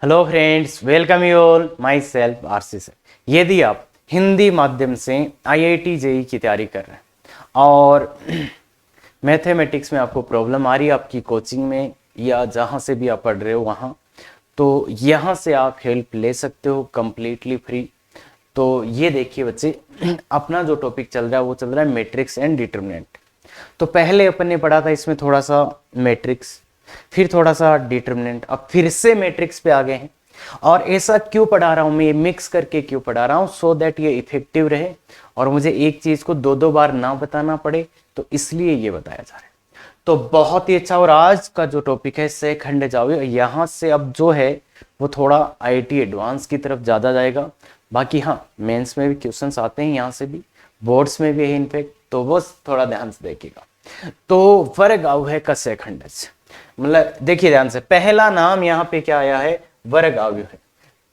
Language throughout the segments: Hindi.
Hello friends, welcome you all. My self RC sir. यदि आप हिंदी माध्यम से आईआईटी जेई की तैयारी कर रहे हैं और मैथमेटिक्स में आपको प्रॉब्लम आ रही है आपकी कोचिंग में या जहाँ से भी आप पढ़ रहे हो वहाँ, तो यहाँ से आप हेल्प ले सकते हो कंप्लीटली फ्री। तो ये देखिए बच्चे, अपना जो टॉपिक चल रहा है वो चल रहा है मैट्रिक्स एंड डिटरमिनेंट। तो पहले अपन ने पढ़ा था इसमें थोड़ा सा मैट्रिक्स, फिर थोड़ा सा डिटरमिनेंट, अब फिर से मैट्रिक्स पे आ गए हैं। और ऐसा क्यों पढ़ा रहा हूं मैं, ये मिक्स करके क्यों पढ़ा रहा हूं, सो दैट ये इफेक्टिव रहे और मुझे एक चीज को दो दो बार ना बताना पड़े, तो इसलिए ये बताया जा रहा है। तो बहुत ही अच्छा। और आज का जो टॉपिक है सेकंड जाओ, यहाँ से अब जो है वो थोड़ा आईआईटी एडवांस की तरफ ज्यादा जाएगा। बाकी हाँ, मेंस में भी क्वेश्चंस आते हैं, यहाँ से भी बोर्ड्स में भी है इनफेक्ट, तो बस थोड़ा ध्यान से देखिएगा। तो वर्ग अवयव है का सेकंड, मतलब देखिए ध्यान से, पहला नाम यहाँ पे क्या आया है, वर्ग अवयव है।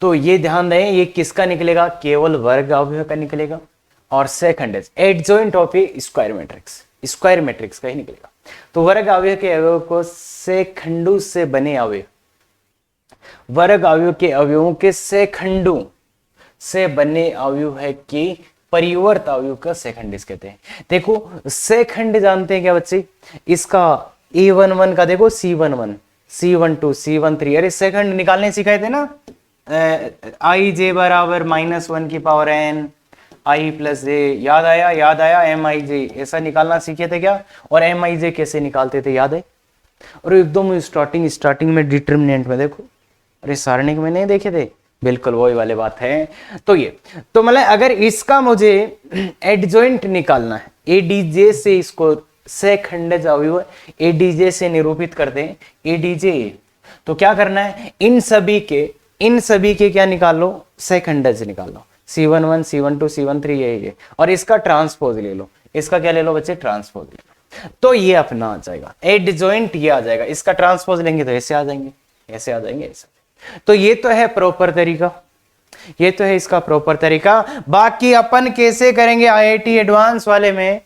तो ये ध्यान दें, ये किसका निकलेगा, केवल वर्ग अवयव का निकलेगा। और second is adjoint of A square matrix, square matrix का ही निकलेगा। तो वर्ग अवयव के अवयव को सेखंडों से बने अवयव, वर्ग अवयव के अवयवों के सेखंडों से बने अवयव है कि परिवर्त अवयव का सेखंड कहते हैं। देखो सेखंड जानते हैं क्या बच्चे, इसका A11 का देखो C11, C12, C13, अरे सेकंड निकालने सिखाए थे ना, आई जे बराबर -1 की पावर n आई प्लस जे, याद आया? याद आया? एम आई जे ऐसा निकालना सीखे थे क्या? और एम आई जे कैसे निकालते थे, याद है? और एकदम स्टार्टिंग में डिटरमिनेंट में देखो, अरे सारणिक में नहीं देखे थे, बिल्कुल वही वाले बात है। तो ये तो मतलब अगर इसका मुझे एडजॉइंट निकालना है, एडीजे से इसको सेखंडज अवयव एडीजे से निरूपित कर दें, एडीजे, तो क्या करना है, इन सभी के क्या निकाल लो, सेखंडज निकाल लो, C11, C12, C13 ये, और इसका ट्रांसपोज ले लो। इसका क्या ले लो बच्चे, ट्रांसपोज ले लो। तो ये अपना आ जाएगा एडजॉइंट, ये आ जाएगा। इसका ट्रांसपोज लेंगे तो ऐसे आ जाएंगे, ऐसे आ जाएंगे, ऐसे। तो ये तो है प्रॉपर तरीका, ये तो है इसका प्रॉपर तरीका। बाकी अपन कैसे करेंगे आईआईटी एडवांस वाले में,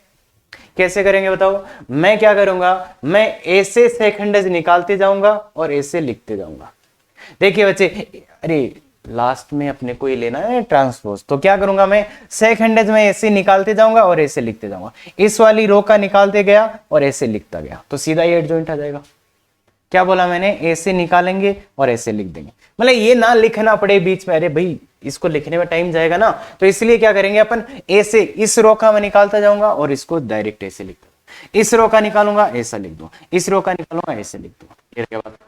कैसे करेंगे बताओ? मैं क्या करूंगा, मैं ऐसे सेकंडज निकालते जाऊंगा और ऐसे लिखते जाऊंगा। देखिए बच्चे, अरे लास्ट में अपने को ये लेना है ट्रांसपोज, तो क्या करूंगा मैं, सेकंडज में ऐसे निकालते जाऊंगा और ऐसे लिखते जाऊंगा। इस वाली रो का निकालते गया और ऐसे लिखता गया, तो सीधा ये एडजॉइंट आ जाएगा। क्या बोला मैंने, ऐसे निकालेंगे और ऐसे लिख देंगे, मतलब ये ना लिखना पड़े बीच में, अरे भाई इसको लिखने में टाइम जाएगा ना, तो इसलिए क्या करेंगे अपन, ऐसे इस रो का मैं निकालता जाऊंगा और इसको डायरेक्ट ऐसे लिख दूंगा। इस रो का निकालूंगा ऐसा लिख दूंगा, इस रो का निकालूंगा ऐसे लिख दूंगा। क्या बात,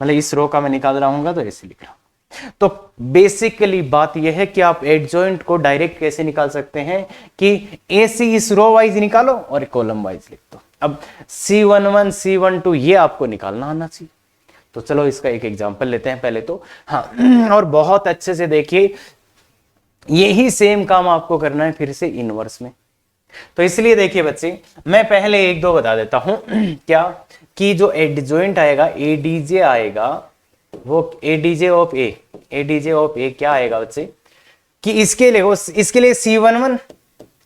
मतलब इस रो का मैं निकाल रहा हूँ तो ऐसे लिख रहा हूँ। तो बेसिकली बात यह है कि आप एडजॉइंट को डायरेक्ट कैसे निकाल सकते हैं कि ऐसे इस रो वाइज निकालो और कॉलम वाइज लिख दो। अब C11, C12 ये आपको निकालना आना चाहिए। तो चलो इसका एक एग्जांपल लेते हैं पहले तो, हाँ, और बहुत अच्छे से देखिए, यही सेम काम आपको करना है फिर से इनवर्स में। तो इसलिए देखिए बच्चे, मैं पहले एक दो बता देता हूं क्या, कि जो एडजॉइंट आएगा, एडीजे आएगा, वो A D J of A, A D J of A क्या आएगा बच्चे, कि इसके लिए C11,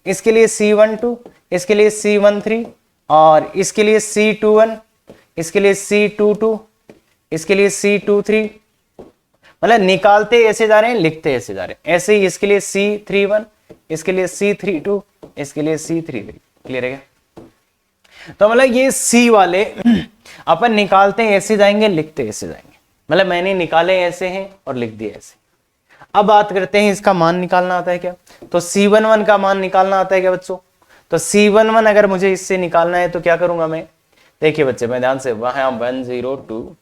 इसके लिए C12, इसके लिए C13, और इसके लिए C21, इसके लिए C22, इसके लिए C23, मतलब निकालते ऐसे जा रहे हैं, लिखते ऐसे जा रहे हैं। ऐसे ही इसके लिए C31, इसके लिए C32, इसके लिए C33। क्लियर है क्या? तो मतलब ये C वाले अपन निकालते ऐसे जाएंगे, लिखते ऐसे जाएंगे, मतलब मैंने निकाले ऐसे हैं और लिख दिए ऐसे। अब बात करते हैं इसका मान निकालना आता है क्या, तो C11 का मान निकालना आता है क्या बच्चों? तो C11 अगर मुझे इससे निकालना है तो क्या करूंगा मैं, देखिए बच्चे मैं ध्यान से, वहां 102,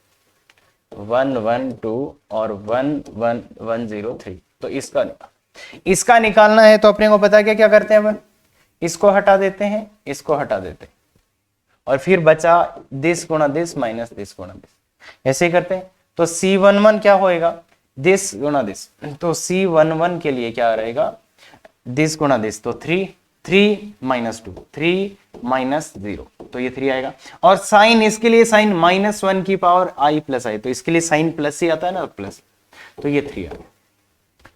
112 और 11103, तो इसका निकालना है तो अपने को पता क्या क्या करते हैं, इसको हटा देते हैं, इसको हटा देते हैं, और फिर बचा दिस गुणा दिस माइनस दिस गुणा दिस, ऐसे ही करते हैं। तो C11 क्या होएगा, दिस गुणा दिस, तो C11 के लिए क्या रहेगा, दिस गुणा दिस, तो 3 माइनस 2, 3 माइनस 0, तो ये 3 आएगा। और साइन, इसके लिए साइन -1 की पावर आई प्लस आई, तो इसके लिए साइन प्लस ही आता है ना, प्लस, तो ये 3 आ गया।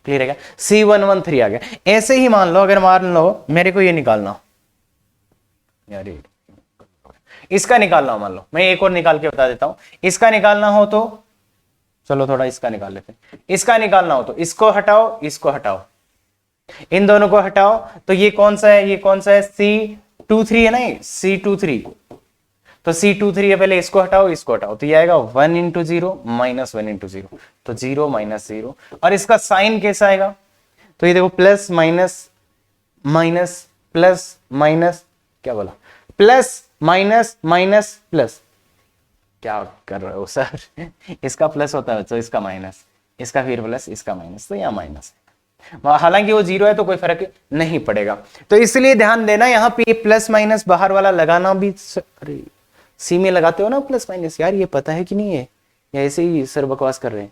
क्लियर है क्या? C11 3 आ गया। ऐसे ही मान लो, अगर मान लो मेरे को ये निकालना हो, यार इसका निकालना हो, मान लो मैं एक और निकाल के बता देता हूं, इसका निकालना हो तो चलो थोड़ा इसका निकाल लेते हैं। इसका निकालना हो तो इसको हटाओ, इसको हटाओ, इन दोनों को हटाओ, तो ये कौन सा है, ये कौन सा है, C23 है ना, ये C23, तो C23 है, पहले इसको हटाओ, इसको हटाओ, तो ये आएगा 1 इंटू 0 माइनस 1 इंटू 0, तो 0 माइनस 0, और इसका साइन कैसा आएगा, तो ये देखो plus minus minus plus minus, क्या बोला, प्लस माइनस माइनस प्लस, क्या कर रहे हो सर, इसका प्लस होता है तो इसका माइनस, इसका फिर प्लस, इसका माइनस, तो यहाँ माइनस, हालांकि वो जीरो है तो कोई फर्क नहीं पड़ेगा। तो इसलिए ध्यान देना यहाँ पे प्लस माइनस बाहर वाला लगाना भी, अरे सी में लगाते हो ना प्लस माइनस, यार ये पता है कि नहीं है, या ऐसे ही सर बकवास कर रहे हैं,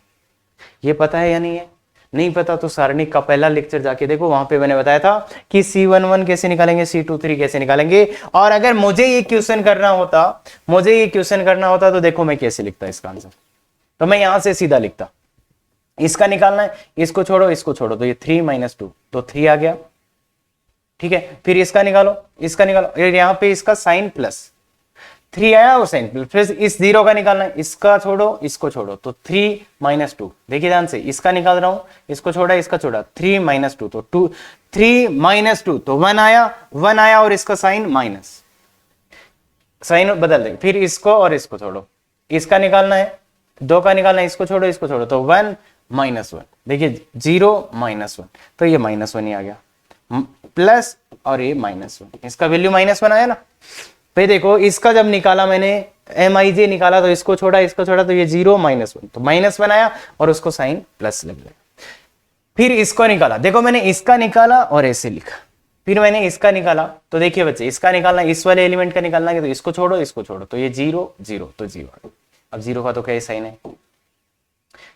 ये पता है या नहीं है, नहीं पता तो सारणी का पहला लेक्चर जाके देखो, वहां पे मैंने बताया था कि C11 कैसे निकालेंगे, C23 कैसे निकालेंगे, और अगर मुझे ये क्वेश्चन करना होता, तो देखो मैं कैसे लिखता इसका आंसर, तो मैं यहां से सीधा लिखता, इसका निकालना है, इसको छोड़ो, इसको छोड़ो, तो ये 3 माइनस 2, तो 3 आ गया, ठीक है, फिर इसका निकालो, यहाँ पे इसका साइन प्लस 3 आया और साइन प्लस, फिर इस 0 का निकालना है, इसका छोड़ो, इसको छोड़ो, तो 3 माइनस 2, देखिए ध्यान से, इसका निकाल रहा हूं, इसको छोड़ा, इसका छोड़ा, 3 माइनस 2, तो 3 माइनस 2, तो 1 आया और इसका साइन माइनस, साइन बदल दे, फिर इसको और इसको छोड़ो, इसका निकालना है, 2 का निकालना है, इसको छोड़ो, तो 1 माइनस 1, देखिए 0 माइनस 1, तो ये माइनस 1 ही आ गया, प्लस और ये माइनस 1, इसका वैल्यू माइनस 1 आया ना। भाई देखो इसका जब निकाला मैंने MIJ निकाला, तो इसको छोड़ा, तो ये 0 माइनस 1, तो माइनस 1 आया और उसको साइन प्लस लग गया। फिर इसको निकाला, देखो मैंने इसका निकाला और ऐसे लिखा, फिर मैंने इसका निकाला, तो देखिए बच्चे इसका निकालना, इस वाले एलिमेंट का निकालना है, तो इसको छोड़ो, तो ये 0 0, तो 0, अब 0 का तो क्या साइन है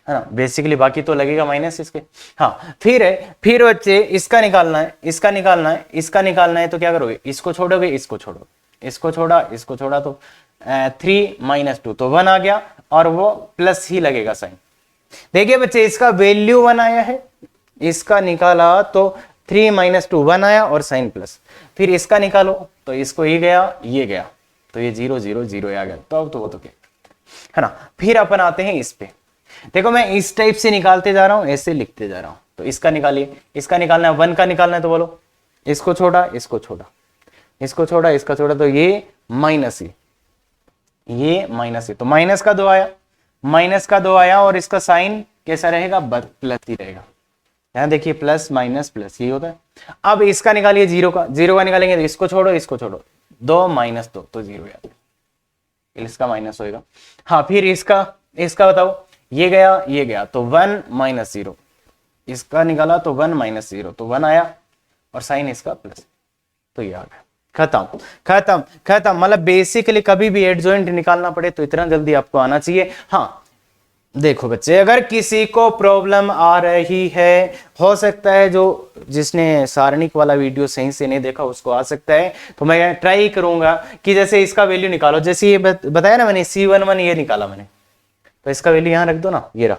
ना, बेसिकली बाकी तो लगेगा माइनस इसके। हाँ फिर बच्चे इसका निकालना है, तो क्या करोगे, इसको छोड़ोगे, इसको छोड़ा, तो 3 माइनस 2, तो 1 आ गया, और वो प्लस ही लगेगा साइन। देखिए बच्चे इसका वैल्यू 1 आया है, इसका निकाला तो 3 माइनस 2 1 आया और साइन प्लस, फिर इसका निकालो तो इसको ये गया, तो ये 0 0 0 आ गया, तो अब तो वो तो क्या है ना। फिर अपन आते हैं इस पे, देखो मैं इस टाइप से निकालते जा रहा हूं, ऐसे लिखते जा रहा हूं, तो इसका निकालिए, इसका निकालना है, 1 का निकालना है, तो बोलो, इसको छोड़ा, इसका छोड़ा, तो ये माइनस ही, तो माइनस का 2 आया, और इसका साइन कैसा रहेगा, प्लस ही रहेगा, यहां देखिए प्लस माइनस प्लस ये होता है। अब इसका निकालिए, 0 का निकालेंगे, तो इसको छोड़ो, 2 माइनस 2, तो 0 याद, इसका माइनस होएगा। हाँ फिर इसका बताओ, ये गया, तो 1 माइनस 0, इसका निकाला तो 1 माइनस 0, तो 1 आया और साइन इसका प्लस, तो ये आ गया, खत्म। मतलब बेसिकली कभी भी एडजॉइंट निकालना पड़े तो इतना जल्दी आपको आना चाहिए। हाँ देखो बच्चे, अगर किसी को प्रॉब्लम आ रही है, हो सकता है जिसने सारणिक वाला वीडियो सही से नहीं देखा उसको आ सकता है, तो मैं ट्राई करूंगा कि जैसे इसका वैल्यू निकालो, जैसे ये बताया ना मैंने, C11 ये निकाला मैंने, तो इसका वैल्यू यहां रख दो ना, ये रहा,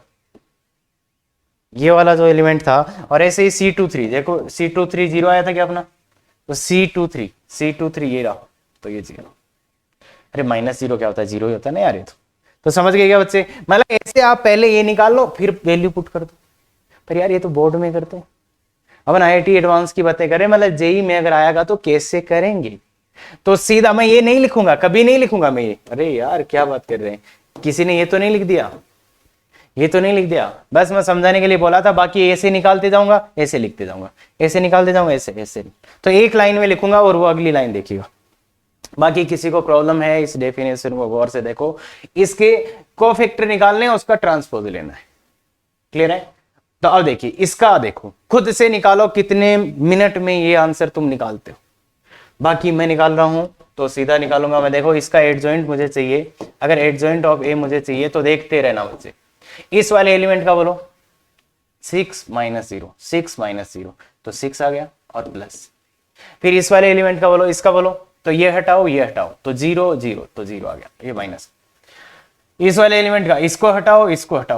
ये वाला जो एलिमेंट था, और ऐसे ही C23, देखो C23 0 आया था क्या अपना, तो C23 ये रहा, तो ये 0, अरे माइनस 0 क्या होता है, 0 ही होता है ना यार, ये तो समझ गए क्या बच्चे। मतलब ऐसे आप पहले ये निकाल लो, फिर वैल्यू पुट कर दो, पर यार ये तो बोर्ड में करते हैं, अपन IIT एडवांस की बातें करें, मतलब JEE में अगर आएगा तो कैसे करेंगे, तो सीधा मैं ये नहीं लिखूंगा, कभी नहीं लिखूंगा मैं ये, अरे यार क्या बात कर रहे हैं, किसी ने ये तो नहीं लिख दिया, बस मैं समझाने के लिए बोला था, बाकी ऐसे निकालते जाऊंगा, ऐसे लिखते जाऊंगा, ऐसे निकालते जाऊंगा, ऐसे, तो एक लाइन में लिखूंगा और वो अगली लाइन देखिएगा। बाकी किसी को प्रॉब्लम है इस डेफिनेशन को गौर से देखो, इसके कोफैक्टर निकालने हैं, उसका ट्रांसपोज लेना है, क्लियर है। तो अब देखिए इसका, देखो खुद से निकालो, कितने मिनट में ये आंसर तुम निकालते हो, बाकी मैं निकाल रहा हूं तो सीधा निकालूंगा मैं। देखो इसका एडजॉइंट मुझे चाहिए, अगर एडजॉइंट ऑफ ए मुझे चाहिए तो देखते रहना बच्चे, इस वाले एलिमेंट का बोलो 6 माइनस 0, तो 6 आ गया और प्लस, फिर इस वाले एलिमेंट का बोलो, इसका बोलो, तो ये हटाओ, तो 0 0, तो 0 आ गया, ये माइनस। इस वाले एलिमेंट का इसको हटाओ,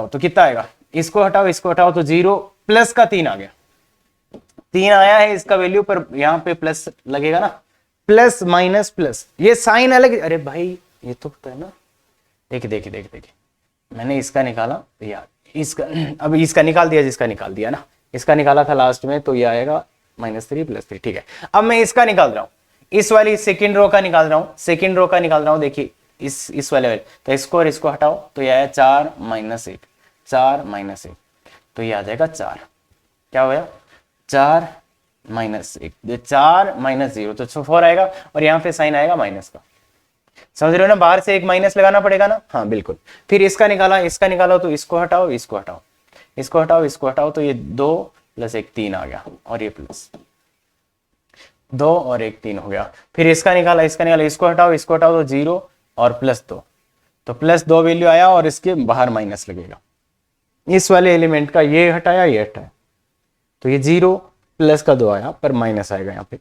तो कितना आएगा, इसको हटाओ, तो 0 प्लस का 3 आ गया, 3 आया है इसका वैल्यू, पर यहां पे प्लस लगेगा ना, प्लस माइनस प्लस, ये साइन अलग, अरे भाई ये तो पता है ना, देखिए मैंने इसका निकाला, तो यार इसका अब इसका निकाल दिया, जिसका निकाल दिया ना, इसका निकाला था लास्ट में, तो ये आएगा -3 + 3। ठीक है, अब मैं इसका निकाल रहा हूं, इस वाली सेकंड रो का निकाल रहा हूं, सेकंड रो का निकाल रहा हूं। देखिए इस वाले तो इसको और इसको हटाओ तो ये आया 4 - 1, 4 - 1, तो ये आ जाएगा 4। क्या होया 4 - 1, 4 - 0 तो 4 आएगा, और यहाँ पे साइन आएगा माइनस का। समझ रहे हो ना, बाहर से एक माइनस लगाना पड़ेगा ना। हाँ बिल्कुल। फिर इसका निकाला, इसका निकालो तो इसको हटाओ, इसको हटाओ, इसको हटाओ, इसको हटाओ, तो ये 2 + 1 3 आ गया, और ये प्लस 2 और 1 3 हो गया। फिर इसका निकाला, इसका निकाला, इसको हटाओ, इसको हटाओ, तो 0 और +2, तो +2 वैल्यू आया, और इसके बाहर माइनस लगेगा। इस वाले एलिमेंट का ये हटाया, ये हटाया, तो ये 0 प्लस का 2 आया, पर माइनस आएगा यहाँ पे।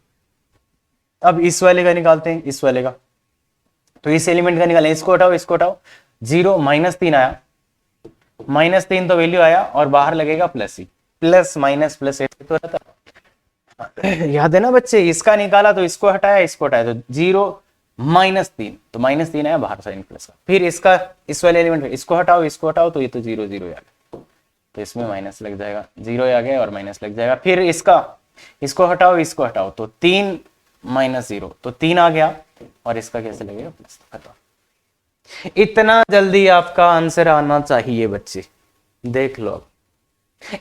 अब इस वाले का निकालते हैं, इस वाले का, तो इस एलिमेंट का निकालें, इसको हटाओ, इसको हटाओ, 0 -3 आया, -3 तो वैल्यू आया, और बाहर लगेगा प्लस ही, प्लस माइनस प्लस ऐसे तो रहता। याद है ना बच्चे, इसका निकाला तो इसको हटाया, इसको हटाया, तो 0 -3, तो -3 आया, बाहर साइन प्लस का। फिर इसका इस वाले एलिमेंट इसको हटाओ, इसको हटाओ, तो ये तो 0 0 आ गया, तो इसमें माइनस लग जाएगा, 0 आ गया और माइनस लग जाएगा। फिर इसको हटाओ, इसको हटाओ, तो 3 - 0, तो 3 आ गया, और इसका कैसे लगेगा प्लस। खत्म। इतना जल्दी आपका आंसर आना चाहिए बच्चे, देख लो।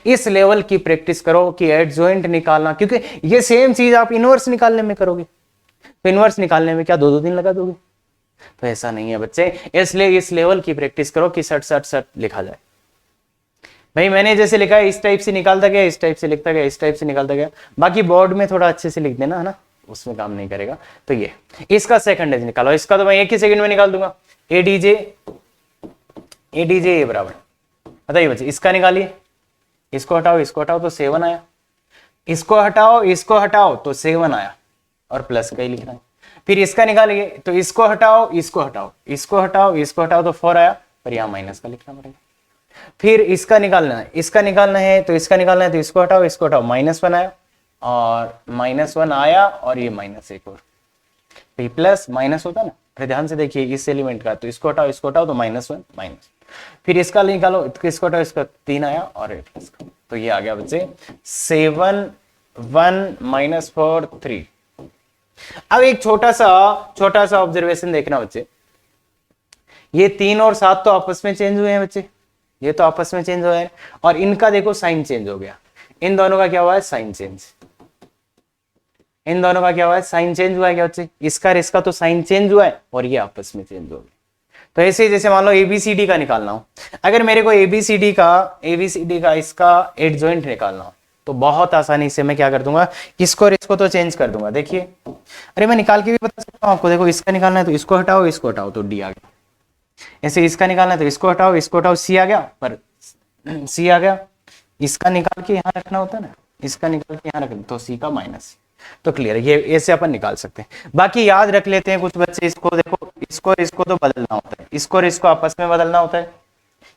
इस लेवल की प्रैक्टिस करो कि एडजॉइंट निकालना, क्योंकि ये सेम चीज आप इनवर्स निकालने में करोगे, तो इनवर्स निकालने में क्या 2-2 दिन लगा दोगे? तो ऐसा नहीं है बच्चे, इसलिए इस लेवल की प्रैक्टिस करो कि सट सट सट लिखा जाए। भाई मैंने जैसे लिखा है इस टाइप से निकालता गया, इस टाइप से लिखता गया, इस टाइप से निकालता गया, बाकी बोर्ड में थोड़ा अच्छे से लिख देना, है ना, उसमें काम नहीं करेगा। तो ये इसका सेकंड एज निकालो, इसका तो मैं एक ही सेकंड में निकाल दूंगा। एडीजे ए बराबर, बताइए बच्चे, इसका निकालिए, इसको हटाओ, इसको हटाओ, तो 7 आया, इसको हटाओ, इसको हटाओ, तो 7 आया, और प्लस का ही लिखना है। फिर इसका निकालिए, तो इसको हटाओ, इसको हटाओ, इसको हटाओ, इसको हटाओ, तो 4 आया, पर यहाँ माइनस का लिखना पड़ेगा। फिर इसका निकालना है, इसका निकालना है, तो इसका निकालना है, तो इसको हटाओ, इसको हटाओ, -1 आया, और -1 आया, और ये -1 और प्लस माइनस होता ना। फिर ध्यान से देखिए इस एलिमेंट का, तो इसको हटाओ, इसको हटाओ, तो -1 माइनस। फिर इसका निकालो, इसको हटाओ, इसका 3 आया, और ये प्लस का, तो ये आ गया बच्चे 7 1 -4 3। अब एक छोटा सा ऑब्जर्वेशन देखना बच्चे, ये 3 और 7 तो आपस में चेंज हुए हैं बच्चे, ये तो आपस में चेंज हुए हैं, और इनका देखो साइन चेंज हो गया। इन दोनों का क्या हुआ है? Sign change. इन दोनों का क्या हुआ है? साइन चेंज हुआ है क्या बच्चे? इसका और इसका तो साइन चेंज हुआ है, और ये आपस में चेंज हो गया। तो ऐसे जैसे मान लो एबीसीडी का निकालना हो, अगर मेरे को एबीसीडी का इसका एडजॉइंट निकालना हो, तो बहुत आसानी से मैं क्या कर दूंगा, इसको और इसको तो चेंज कर दूंगा। देखिए, अरे मैं निकाल के भी बता सकता हूँ आपको। देखो इसका निकालना है तो इसको हटाओ, इसको हटाओ, तो डी आ गया। ऐसे इसका निकालना है तो इसको हटाओ, इसको हटाओ, सी आ गया, पर सी आ गया। इसका निकाल के यहाँ रखना होता है ना, इसका निकाल के यहाँ रखना, तो सी का माइनस। तो क्लियर है, ये ऐसे अपन निकाल सकते हैं। बाकी याद रख लेते हैं कुछ बच्चे, इसको देखो, इसको और इसको तो बदलना होता है, इसको और इसको आपस में बदलना होता है।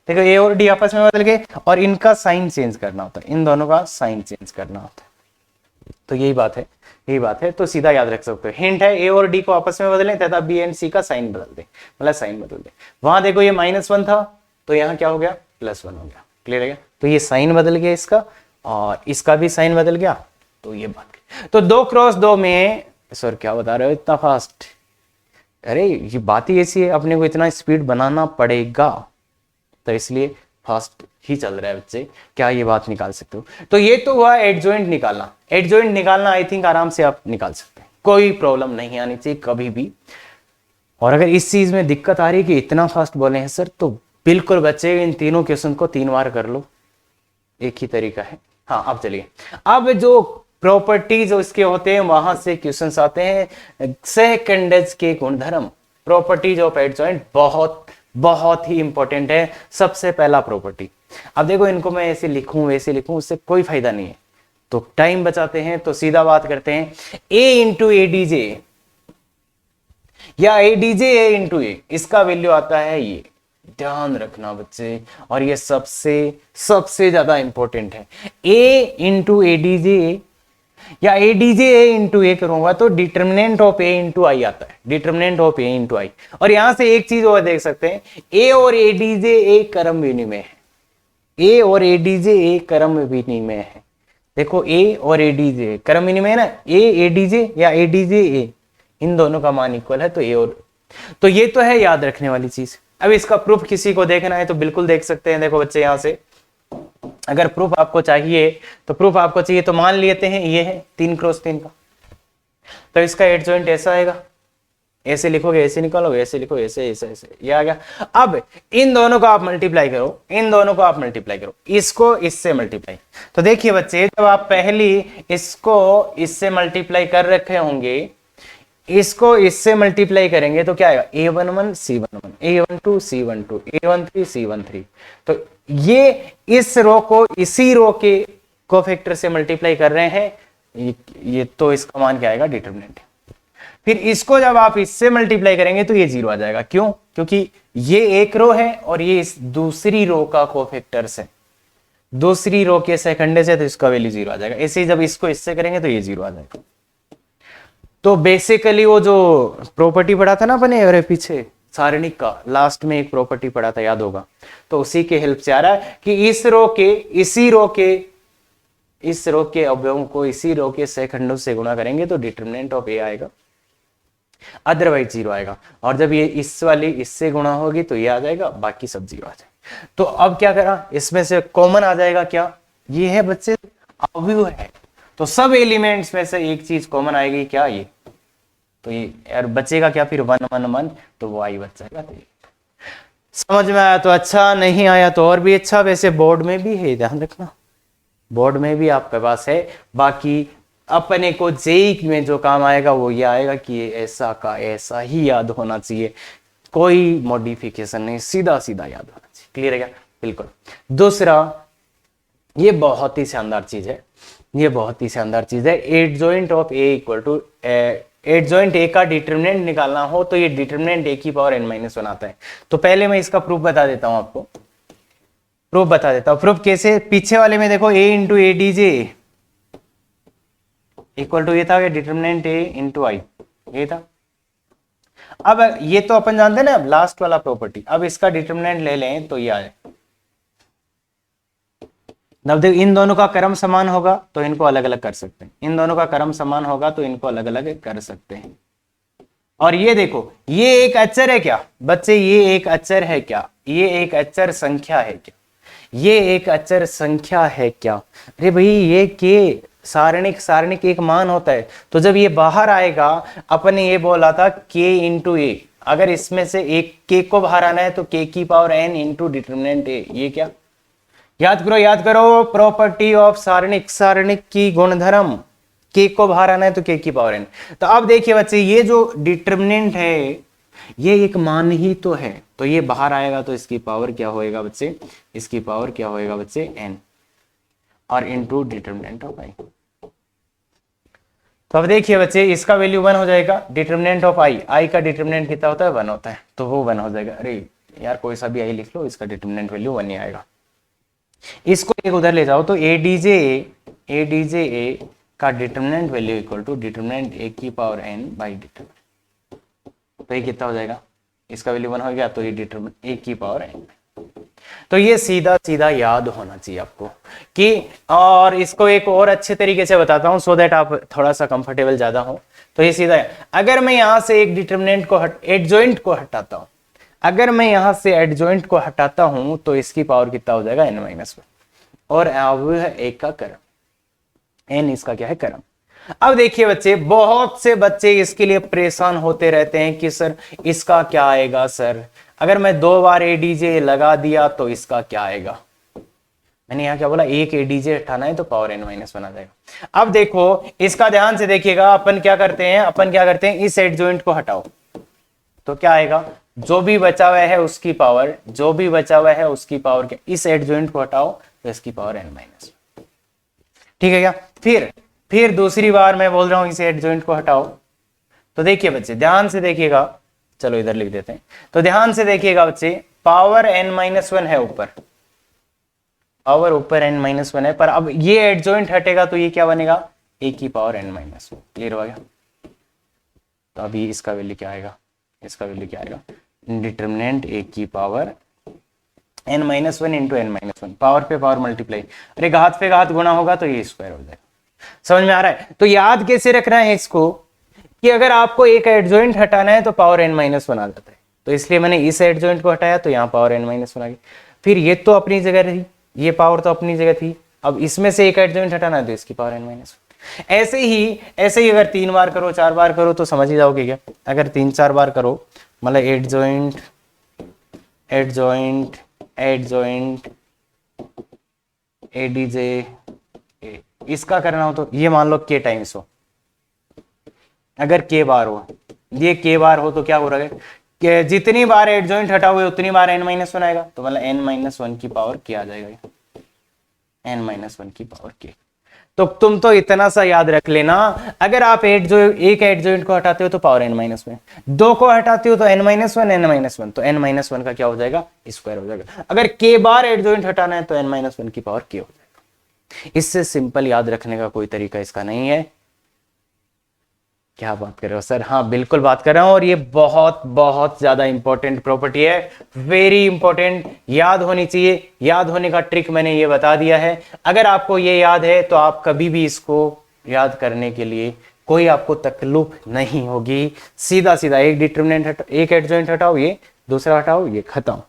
देखो ए और डी आपस में बदल गए, और इनका साइन चेंज करना होता है, इन दोनों का साइन चेंज करना होता है। तो यही बात है, यही बात है। तो सीधा याद रख सकते हो, हिंट है, ए और डी को आपस में बदलें तथा बी एंड सी का साइन बदल दे, मतलब साइन बदल दे। वहां देखो ये -1 था, तो यहाँ क्या हो गया? +1 हो गया। क्लियर है क्या? तो ये साइन बदल गया इसका, और इसका भी साइन बदल गया, तो ये बात। तो 2 क्रॉस 2 में, सर क्या बता रहे हो इतना फास्ट? अरे ये बात ही ऐसी है, अपने को इतना स्पीड बनाना पड़ेगा, तो इसलिए फास्ट ही चल रहा है बच्चे। क्या ये बात निकाल सकते हो? तो ये तो हुआ एडजॉइंट निकालना। एडजॉइंट निकालना आई थिंक आराम से आप निकाल सकते हैं, कोई प्रॉब्लम नहीं आनी चाहिए कभी भी। और अगर इस चीज में दिक्कत आ रही है कि इतना फास्ट बोले हैं सर, तो बिल्कुल बच्चे इन तीनों क्वेश्चन को 3 बार कर लो, एक ही तरीका है। हाँ अब चलिए, अब जो प्रॉपर्टी जो इसके होते हैं वहां से क्वेश्चंस आते हैं। सेकंडेज के गुणधर्म, प्रॉपर्टीज ऑफ एडजॉइंट बहुत बहुत ही इंपॉर्टेंट है। सबसे पहला प्रॉपर्टी, अब देखो इनको मैं ऐसे लिखूं वैसे लिखूं, उससे कोई फायदा नहीं है, तो टाइम बचाते हैं। तो सीधा बात करते हैं, ए इंटू एडीजे या एडीजे ए इंटू ए, इसका वैल्यू आता है ये, ध्यान रखना बच्चे, और ये सबसे ज्यादा इंपॉर्टेंट है। ए इंटू एडीजे या एडीजे ए इंटू ए करूंगा तो डिटर्मिनेंट ऑफ ए इंटू आई आता है, डिटर्मिनेंट ऑफ ए इंटू आई। और यहां से एक चीज और देख सकते हैं, ए और एडीजे एक क्रम विनिमय है, ए और एडीजे एक क्रम विनिमय है। देखो ए और एडीजे क्रम विनिमय है ना, ए एडीजे या एडीजे ए, इन दोनों का मान इक्वल है, तो ए और, तो ये तो है याद रखने वाली चीज। अब इसका प्रूफ किसी को देखना है तो बिल्कुल देख सकते हैं। देखो बच्चे यहां से अगर प्रूफ आपको चाहिए तो प्रूफ आपको चाहिए तो मान लेते हैं ये है 3x3 का, तो इसका एडजॉइंट ऐसा आएगा, ऐसे लिखोगे ऐसे निकालोगे, ऐसे लिखो ऐसे ऐसे ऐसे, ये आ गया। अब इन दोनों को आप मल्टीप्लाई करो, इन दोनों को आप मल्टीप्लाई करो, इसको इससे मल्टीप्लाई। तो देखिए बच्चे जब आप पहली इसको इससे मल्टीप्लाई कर रखे होंगे, इसको इससे मल्टीप्लाई करेंगे तो क्या आएगा, a11 c11, a12 c12, a13 c13। तो ये इस रो को इसी रो के कोफैक्टर से मल्टीप्लाई कर रहे हैं, ये तो इसका मान क्या आएगा, डिटरमिनेंट। फिर इसको जब आप इससे मल्टीप्लाई करेंगे तो ये 0 आ जाएगा। क्यों? क्योंकि ये एक रो है और ये इस दूसरी रो का कोफैक्टर्स है, दूसरी रो के सेकंड से, तो इसका वैल्यू 0 आ जाएगा। ऐसे ही जब इसको इससे करेंगे तो ये 0 आ जाएगा। तो बेसिकली वो जो प्रॉपर्टी पढ़ा था ना अपने अरे पीछे सारणिक का, लास्ट में एक प्रॉपर्टी पढ़ा था याद होगा, तो उसी के हेल्प से आ रहा है कि इस रो के इसी रो के इस रो के अवयवों को इसी रो के सेकंडों से गुणा करेंगे तो डिटरमिनेंट ऑफ ए आएगा, अदरवाइज 0 आएगा। और जब ये इस वाली इससे गुणा होगी तो ये आ जाएगा, बाकी सब 0 आ जाएगा। तो अब क्या करा, इसमें से कॉमन आ जाएगा क्या, ये है बच्चे अवयव है, तो सब एलिमेंट्स में से एक चीज कॉमन आएगी, क्या ये, तो ये यार बचेगा क्या फिर 1 1 1, तो वो आई बच जाएगा। तो समझ में आया तो अच्छा, नहीं आया तो और भी अच्छा। वैसे बोर्ड में भी है, ध्यान रखना, बोर्ड में भी आपके पास है। बाकी अपने को जेई में जो काम आएगा वो ये आएगा कि ये ऐसा का ऐसा ही याद होना चाहिए, कोई मॉडिफिकेशन नहीं, सीधा सीधा याद होना चाहिए। क्लियर है क्या? बिल्कुल। दूसरा, ये बहुत ही शानदार चीज है, ये बहुत ही शानदार चीज है। Adjoint of A equal to adjoint A का डिटरमिनेंट निकालना हो तो ये डिटरमिनेंट ए की पावर n-1 आता है। तो पहले मैं इसका प्रूफ बता देता हूं आपको, प्रूफ बता देता हूं। प्रूफ कैसे, पीछे वाले में देखो a into A D J equal to ये था डिटरमिनेंट a इंटू आई, ये था। अब ये तो अपन जानते हैं ना लास्ट वाला प्रॉपर्टी, अब इसका डिटरमिनेंट ले लें तो ये आ जाए। अब देखो इन दोनों का क्रम समान होगा तो इनको अलग अलग कर सकते हैं, इन दोनों का क्रम समान होगा तो इनको अलग अलग कर सकते हैं। और ये देखो ये एक अचर है क्या बच्चे, ये एक अचर है क्या, ये एक अचर संख्या है क्या, ये एक अचर संख्या है क्या। अरे भाई ये के सारणिक एक मान होता है, तो जब ये बाहर आएगा, अपन ये बोला था k इंटू ए, अगर इसमें से एक k को बाहर आना है तो k की power n into determinant A, ये क्या, याद करो प्रॉपर्टी ऑफ सारणिक की गुणधर्म, k को बाहर आना है तो k की पावर n। तो अब देखिए बच्चे ये जो डिटरमिनेंट है ये एक मान ही तो है, तो ये बाहर आएगा तो इसकी पावर क्या होएगा बच्चे, इसकी पावर क्या होएगा बच्चे n, और इनटू डिटरमिनेंट ऑफ आई। तो अब देखिए बच्चे इसका वैल्यू 1 हो जाएगा, डिटरमिनेंट ऑफ आई का डिटरमिनेंट कितना होता है 1 होता है, तो वो 1 हो जाएगा। अरे यार कोई सा भी आई लिख लो, इसका डिटरमिनेंट वैल्यू 1 ही आएगा। इसको एक उधर ले जाओ तो एडीजे ए का determinant value equal to determinant A की पावर n बाई डिटरमिनेंट, तो ये कितना हो जाएगा, इसका वैल्यू 1 हो गया तो ये डिटरमिनेंट ए की पावर n। तो ये सीधा सीधा याद होना चाहिए आपको कि, और इसको एक और अच्छे तरीके से बताता हूं सो दैट आप थोड़ा सा कंफर्टेबल ज्यादा हो। तो ये सीधा है, अगर मैं यहां से एक डिटरमिनेंट को एडजॉइंट को हटाता हूं, अगर मैं यहां से एडजॉइंट को हटाता हूं तो इसकी पावर कितना हो जाएगा n-1, और अवयव है एक का क्रम, n इसका क्या है क्रम। अब देखिए बच्चे बहुत से बच्चे इसके लिए परेशान होते रहते हैं कि सर इसका क्या आएगा, सर अगर मैं 2 बार एडीजे लगा दिया तो इसका क्या आएगा। मैंने यहाँ क्या बोला, एक एडीजे हटाना है तो पावर n-1 आ जाएगा। अब देखो इसका ध्यान से देखिएगा, अपन क्या करते हैं इस एडजॉइंट को हटाओ तो क्या आएगा, जो भी बचा हुआ है उसकी पावर, जो भी बचा हुआ है उसकी पावर क्या, इस एडजॉइंट को हटाओ तो इसकी पावर n-, ठीक है क्या। फिर दूसरी बार मैं बोल रहा हूं इस एडजॉइंट को हटाओ, तो देखिए बच्चे ध्यान से देखिएगा, चलो इधर लिख देते हैं, तो ध्यान से देखिएगा बच्चे पावर n-1 है ऊपर, पावर ऊपर n-1 है, पर अब ये एडजॉइंट हटेगा तो ये क्या बनेगा, a की पावर n-1। क्लियर हो गया। तो अभी इसका वैल्यू क्या आएगा, इसका वैल्यू क्या आएगा, डिटरमिनेंट a की power n-1 into n-1, power पे पावर मल्टीप्लाई, अरे घात पे घात गुणा होगा तो ये स्क्वायर हो जाएगा। समझ में आ रहा है? तो याद कैसे रखना है इसको कि अगर आपको एक एडजॉइंट हटाना है तो पावर n-1 आ जाता है, तो इसलिए मैंने इस एडजॉइंट को हटाया तो यहाँ पावर n-1 आ गई। फिर ये तो अपनी जगह रही, ये पावर तो अपनी जगह थी, अब इसमें से एक एडजॉइंट हटाना है तो इसकी पावर n-1। ऐसे ही अगर 3 बार करो 4 बार करो तो समझ ही जाओगे क्या। अगर 3-4 बार करो मतलब एडजॉइंट एडजॉइंट एडजॉइंट एडीजे इसका करना हो तो ये मान लो k टाइम्स हो, अगर k बार हो, ये k बार हो तो क्या हो रहा है कि जितनी बार एडजॉइंट हटाओगे उतनी बार n-1 आएगा, तो मतलब n-1 की पावर k आ जाएगा, n-1 की पावर k। तो तुम तो इतना सा याद रख लेना, अगर आप एक एडजॉइंट को हटाते हो तो पावर n-1, दो को हटाते हो तो n-1 तो n-1 का क्या हो जाएगा, स्क्वायर हो जाएगा। अगर k बार एडजॉइंट हटाना है तो n-1 की पावर k हो जाएगा। इससे सिंपल याद रखने का कोई तरीका इसका नहीं है। क्या बात कर रहे हो सर? हाँ बिल्कुल बात कर रहा हूं, और ये बहुत बहुत ज्यादा इंपॉर्टेंट प्रॉपर्टी है, वेरी इंपॉर्टेंट, याद होनी चाहिए। याद होने का ट्रिक मैंने ये बता दिया है, अगर आपको ये याद है तो आप कभी भी इसको याद करने के लिए कोई आपको तकलीफ नहीं होगी। सीधा सीधा एक डिटरमिनेंट एक एडजॉइंट हटाओ, ये दूसरा हटाओ, ये खत्म,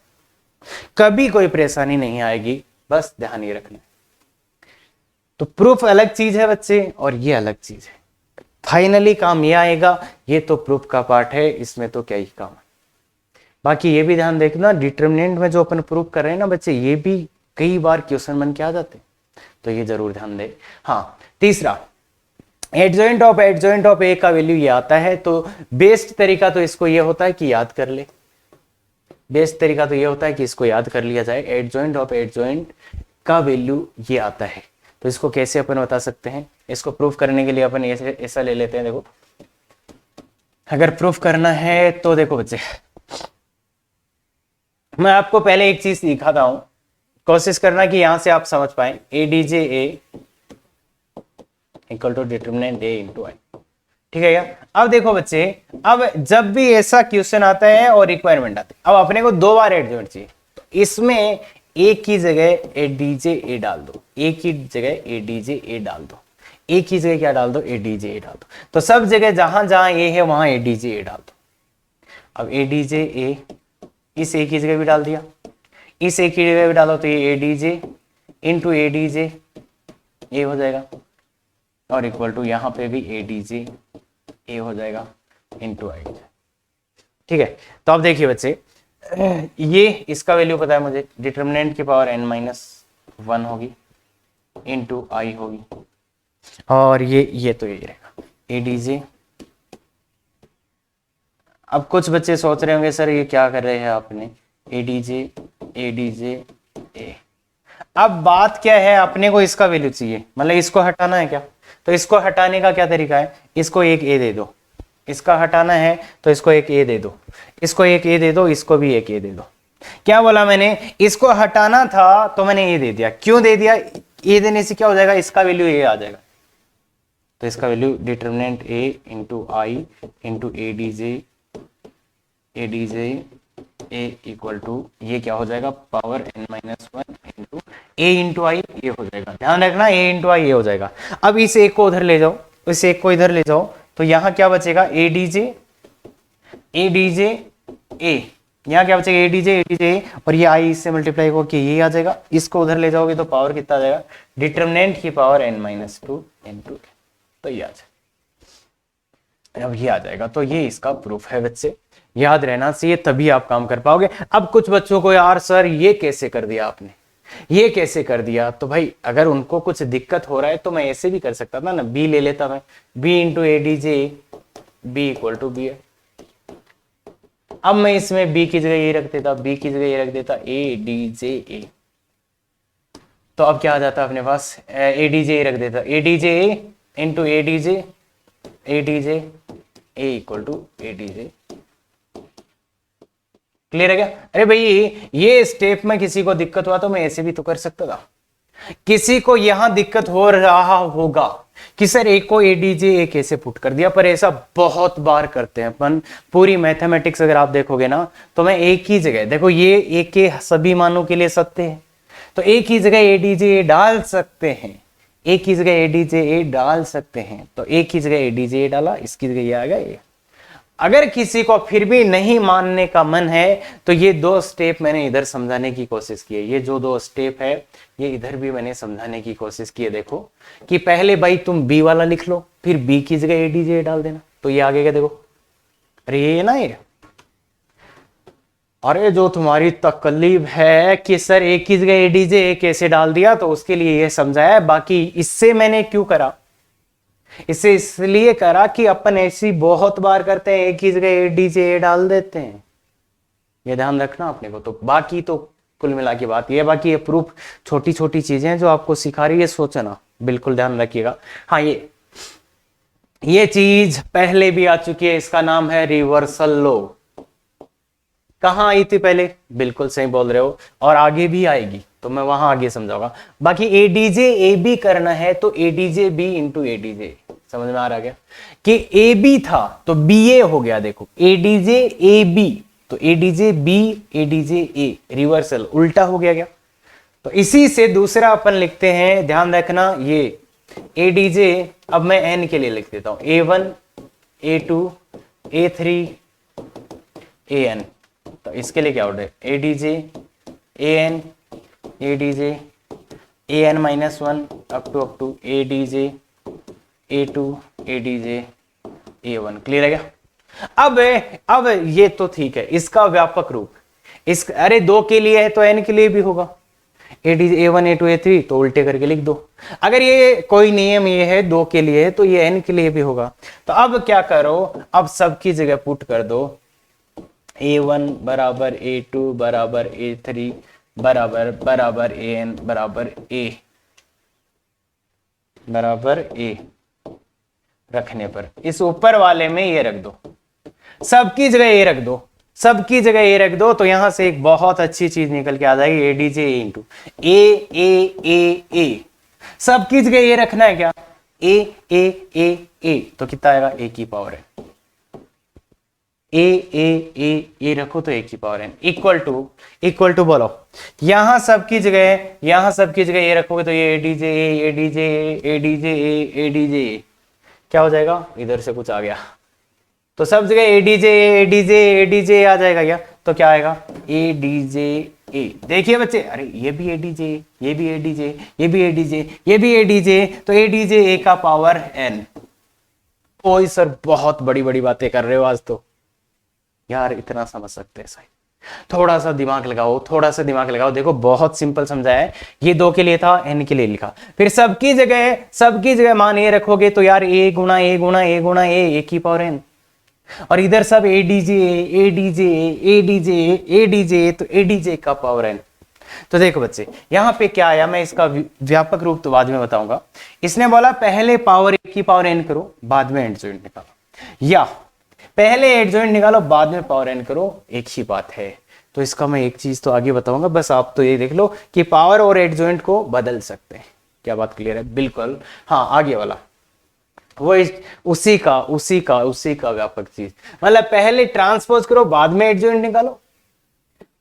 कभी कोई परेशानी नहीं आएगी, बस ध्यान ये रखना। तो प्रूफ अलग चीज है बच्चे और ये अलग चीज है, फाइनली काम ये आएगा, ये तो प्रूफ का पार्ट है, इसमें तो क्या ही काम है। बाकी ये भी ध्यान देखना, डिटरमिनेंट में जो अपन प्रूफ कर रहे हैं ना बच्चे, ये भी कई बार क्वेश्चन बन के आ जाते हैं, तो ये जरूर ध्यान दे। हाँ तीसरा, एडजॉइंट ऑफ ए का वैल्यू ये आता है, तो बेस्ट तरीका तो इसको ये होता है कि याद कर ले, बेस्ट तरीका तो ये होता है कि इसको याद कर लिया जाए। एडजॉइंट ऑफ एडजॉइंट का वैल्यू ये आता है, तो इसको कैसे अपन बता सकते हैं, इसको प्रूफ करने के लिए अपन ऐसा ले लेते हैं। देखो अगर प्रूफ करना है तो देखो बच्चे, मैं आपको पहले एक चीज दिखाता हूं, कोशिश करना कि यहां से आप समझ पाए। A D J A equal to determinant A into I, ठीक है क्या। अब देखो बच्चे, अब जब भी ऐसा क्वेश्चन आता है और रिक्वायरमेंट आती है, अब अपने को 2 बार एडजॉइंट चाहिए, तो इसमें एक की जगह ए डी जे ए डाल दो, एक की जगह ए डी जे ए डाल दो, एक ही जगह क्या डाल दो, ए डी जे ए डाल दो। तो सब जगह जहां जहां ए है वहां ए डी जे ए डाल दो। अब ए डी जे ए इस एक ही जगह भी डाल दिया, इस एक ही जगह भी डालो, तो ये A D J into A D J A हो जाएगा, और इक्वल टू यहां पे भी ए डी जे ए हो जाएगा इंटू आई। ठीक है, तो अब देखिए बच्चे, ये इसका वैल्यू पता है मुझे, डिटरमिनेंट की पावर n-1 होगी इंटू आई होगी, और ये तो यही रहेगा ए डी जे। अब कुछ बच्चे सोच रहे होंगे सर ये क्या कर रहे हैं आपने, ए डी जे ए। अब बात क्या है, अपने को इसका वैल्यू चाहिए, मतलब इसको हटाना है क्या, तो इसको हटाने का क्या तरीका है, इसको एक ए दे दो, इसका हटाना है तो इसको एक ए दे दो, इसको एक ए दे दो, इसको भी एक ए दे दो। क्या बोला मैंने, इसको हटाना था तो मैंने ए दे दिया, क्यों दे दिया, ए देने से क्या हो जाएगा, इसका वैल्यू ए आ जाएगा, तो इसका value determinant A into I into A D J A equal to ये क्या हो जाएगा, power n-1 into A into I, ये हो जाएगा, ध्यान रखना ए इंटू आई ये हो जाएगा। अब इस एक को उधर ले जाओ, इस एक को इधर ले जाओ, तो यहां क्या बचेगा, ए डी जे ए, यहाँ क्या बचेगा, ए डी जे ए, और ये आई इससे मल्टीप्लाई होकर ये आ जाएगा, इसको उधर ले जाओगे तो पावर कितना आ जाएगा, डिटरमिनेंट की पावर n-2 इंटू, तो ये आ जाएगा, अब ये आ जाएगा। तो ये इसका प्रूफ है बच्चे, याद रहना चाहिए, तभी आप काम कर पाओगे। अब कुछ बच्चों को, यार सर ये कैसे कर दिया आपने, ये कैसे कर दिया, तो भाई अगर उनको कुछ दिक्कत हो रहा है तो मैं ऐसे भी कर सकता था ना, बी ले लेता मैं, B into A D J, B equal to B है। अब मैं इसमें बी की जगह ये रख देता, बी की जगह ये रख देता, ए डी जे ए, तो अब क्या आ जाता अपने पास, ए डी जे रख देता, A D J into A D J A equal to A D J. Clear है क्या? अरे भाई ये स्टेप में किसी को दिक्कत हुआ तो मैं ऐसे भी तो कर सकता था, किसी को यहां दिक्कत हो रहा होगा कि सर ए को ए डी जे ए कैसे पुट कर दिया, पर ऐसा बहुत बार करते हैं अपन। पूरी मैथमेटिक्स अगर आप देखोगे ना तो मैं एक ही जगह देखो, ये ए के सभी मानों के लिए सत्य है, तो एक ही जगह ए डी जे ए डाल सकते हैं, एक ही जगह ए डी जे ए डाल सकते हैं, तो एक ही जगह ए डी जे ए डाला, इसकी जगह ये आ गया ए। अगर किसी को फिर भी नहीं मानने का मन है तो ये दो स्टेप मैंने इधर समझाने की कोशिश की है, ये जो दो स्टेप है ये इधर भी मैंने समझाने की कोशिश की है। देखो कि पहले भाई तुम बी वाला लिख लो, फिर बी की जगह एडीजे डाल देना, तो ये आगे क्या देखो, अरे ये ना ये, अरे जो तुम्हारी तकलीफ है कि सर एक की जगह एडीजे कैसे डाल दिया, तो उसके लिए ये समझाया। बाकी इससे मैंने क्यों करा, इसे इसलिए करा कि अपन ऐसी बहुत बार करते हैं, एक ही जगह एडीजे डाल देते हैं, ये ध्यान रखना अपने को। तो बाकी तो कुल मिला के बात ये, बाकी ये प्रूफ छोटी छोटी चीजें जो आपको सिखा रही है, सोचना बिल्कुल ध्यान रखिएगा। हाँ, ये चीज पहले भी आ चुकी है, इसका नाम है रिवर्सल लॉ। कहां आई थी पहले, बिल्कुल सही बोल रहे हो, और आगे भी आएगी, तो मैं वहां आगे समझाऊंगा। बाकी एडीजे ए बी करना है तो एडीजे बी इंटू एडीजे, समझ में आ रहा क्या कि ए बी था तो बी ए हो गया। देखो एडीजे ए बी तो एडीजे बी एडीजे ए, रिवर्सल उल्टा हो गया क्या। तो इसी से दूसरा अपन लिखते हैं, ध्यान रखना, ये एडीजे अब मैं एन के लिए लिख देता हूं, A1 A2 A3 AN। तो इसके लिए क्या order, ADJ AN ADJ AN-1 up to ADJ A2 ADJ A1। Clear है क्या। अब ये तो ठीक है, इसका व्यापक रूप इस, अरे दो के लिए है तो एन के लिए भी होगा, एडीजे A1 A2 A3, तो उल्टे करके लिख दो। अगर ये कोई नियम ये है दो के लिए है तो ये एन के लिए भी होगा। तो अब क्या करो, अब सबकी जगह पुट कर दो, A1 बराबर A2 बराबर A3 बराबर AN बराबर A रखने पर इस ऊपर वाले में ये रख दो, सबकी जगह ये रख दो, सबकी जगह ये रख दो, तो यहां से एक बहुत अच्छी चीज निकल के आ जाएगी, एडीजे ए इंटू ए। सबकी जगह ये रखना है क्या, ए, तो कितना आएगा, ए की पावर है, ए रखो तो ए की पावर है, इक्वल टू बोलो, यहां सबकी जगह ये रखोगे तो ये एडीजे क्या हो जाएगा, इधर से कुछ आ गया तो सब जगह एडीजे आ जाएगा क्या, तो क्या आएगा एडीजे ए। देखिए बच्चे, अरे ये भी एडीजे, ये भी एडीजे, ये भी एडीजे, ये भी एडीजे, तो एडीजे ए का पावर एन। ओए सर बहुत बड़ी बड़ी बातें कर रहे हो आज तो, यार इतना समझ सकते हैं सही, थोड़ा सा दिमाग लगाओ। देखो बहुत सिंपल समझाया है, ये दो के लिए था, एन के लिए लिखा, फिर सबकी जगह मान ए रखोगे तो यार ए गुणा ए की पावर एन, और इधर सब एडीजे तो एडीजे का पावर एन। तो देखो बच्चे यहां पे क्या आया, मैं इसका व्यापक रूप तो बाद में बताऊंगा। इसने बोला पहले पावर ए की पावर एन करो, बाद में एडजॉइंट निकालो, या पहले एडजॉइंट निकालो बाद में पावर एन करो, एक ही बात है। तो इसका मैं एक चीज तो आगे बताऊंगा, बस आप तो ये देख लो कि पावर और एडजॉइंट को बदल सकते हैं। क्या बात क्लियर है, बिल्कुल। हाँ आगे वाला वो उसी का व्यापक चीज, मतलब पहले ट्रांसपोज करो बाद में एडजॉइंट निकालो।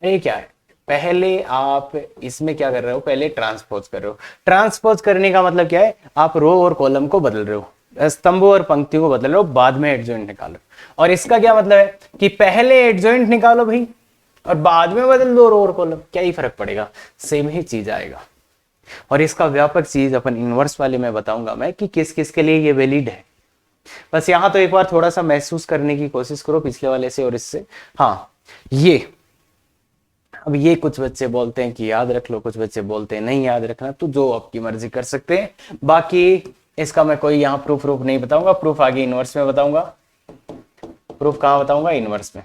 ये क्या है, पहले आप इसमें क्या कर रहे हो, पहले ट्रांसपोज कर रहे हो। ट्रांसपोज करने का मतलब क्या है, आप रो और कॉलम को बदल रहे हो, स्तंभों और पंक्तियों को बदल रहे हो, बाद में एडजॉइंट निकालो। और इसका क्या मतलब है कि पहले एडजॉइंट निकालो भाई और बाद में बदल दो रो और कॉलम, क्या ही फर्क पड़ेगा, सेम ही चीज आएगा। और इसका व्यापक चीज अपन इनवर्स वाले में बताऊंगा मैं कि किस किस के लिए ये वैलिड है। बस यहां तो एक बार थोड़ा सा महसूस करने की कोशिश करो पिछले वाले से और इससे। हाँ ये अब ये कुछ बच्चे बोलते हैं कि याद रख लो, कुछ बच्चे बोलते हैं नहीं याद रखना, तो जो आपकी मर्जी कर सकते हैं। बाकी इसका मैं कोई यहाँ प्रूफ नहीं बताऊंगा, प्रूफ आगे इनवर्स में बताऊंगा। प्रूफ कहाँ बताऊंगा, इनवर्स में।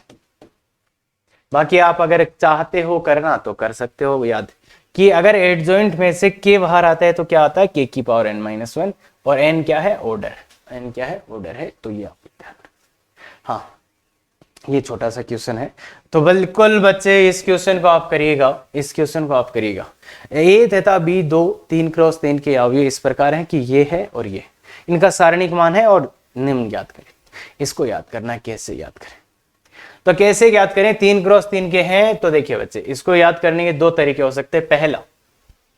बाकी आप अगर चाहते हो करना तो कर सकते हो। याद कि अगर एडजॉइंट में से के बाहर आता है तो क्या आता है, के की पावर n-1, और n क्या है, ऑर्डर, n क्या है, ऑर्डर है। तो ये आप ध्यान, हाँ ये छोटा सा क्वेश्चन है, तो बिल्कुल बच्चे इस क्वेश्चन को आप करिएगा। ए तथा बी दो 3x3 के अवयव इस प्रकार हैं कि ये है और ये, इनका सारणिक मान है और निम्न ज्ञात करें। इसको याद करना है, कैसे याद करें, तो कैसे याद करें, 3 क्रॉस 3 के हैं। तो देखिए बच्चे, इसको याद करने के 2 तरीके हो सकते हैं। पहला,